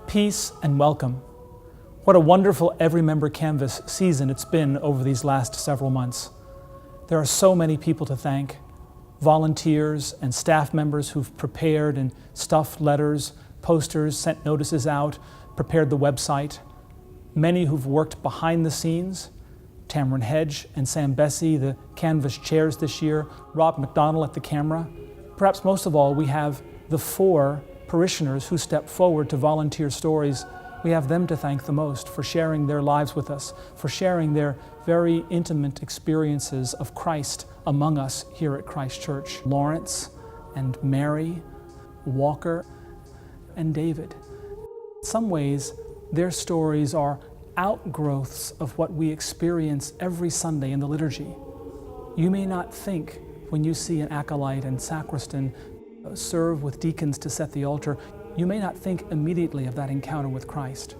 Peace and welcome. What a wonderful every member canvas season it's been over these last several months. There are so many people to thank, volunteers and staff members who've prepared and stuffed letters, posters, sent notices out, prepared the website, many who've worked behind the scenes, Tamron Hedge and Sam Bessie, the canvas chairs this year, Rob McDonnell at the camera. Perhaps most of all, we have the 4 parishioners who stepped forward to volunteer stories. We have them to thank the most for sharing their lives with us, for sharing their very intimate experiences of Christ among us here at Christ Church. Lawrence and Mary, Walker and David. In some ways, their stories are outgrowths of what we experience every Sunday in the liturgy. You may not think when you see an acolyte and sacristan serve with deacons to set the altar, you may not think immediately of that encounter with Christ.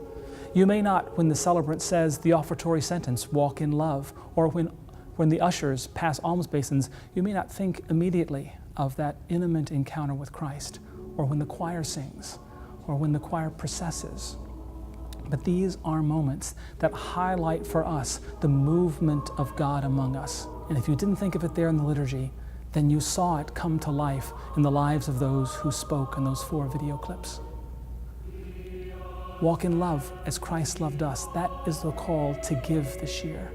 You may not, when the celebrant says the offertory sentence, walk in love, or when the ushers pass alms basins, you may not think immediately of that intimate encounter with Christ, or when the choir sings, or when the choir processes. But these are moments that highlight for us the movement of God among us. And if you didn't think of it there in the liturgy, then you saw it come to life in the lives of those who spoke in those 4 video clips. Walk in love as Christ loved us. That is the call to give this year,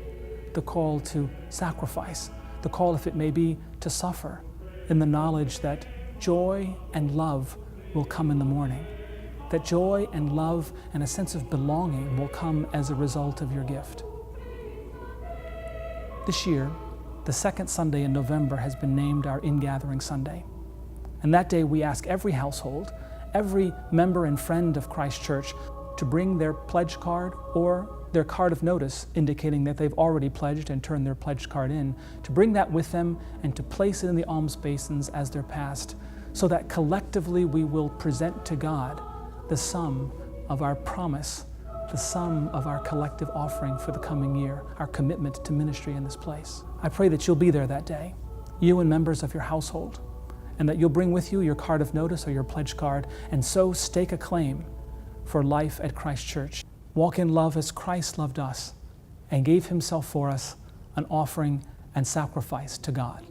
the call to sacrifice, the call, if it may be, to suffer in the knowledge that joy and love will come in the morning, that joy and love and a sense of belonging will come as a result of your gift. This year, the 2nd Sunday in November has been named our Ingathering Sunday. And that day we ask every household, every member and friend of Christ Church to bring their pledge card or their card of notice indicating that they've already pledged and turned their pledge card in, to bring that with them and to place it in the alms basins as they're passed, so that collectively we will present to God the sum of our promise, the sum of our collective offering for the coming year, our commitment to ministry in this place. I pray that you'll be there that day, you and members of your household, and that you'll bring with you your card of notice or your pledge card, and so stake a claim for life at Christ Church. Walk in love as Christ loved us and gave himself for us, an offering and sacrifice to God.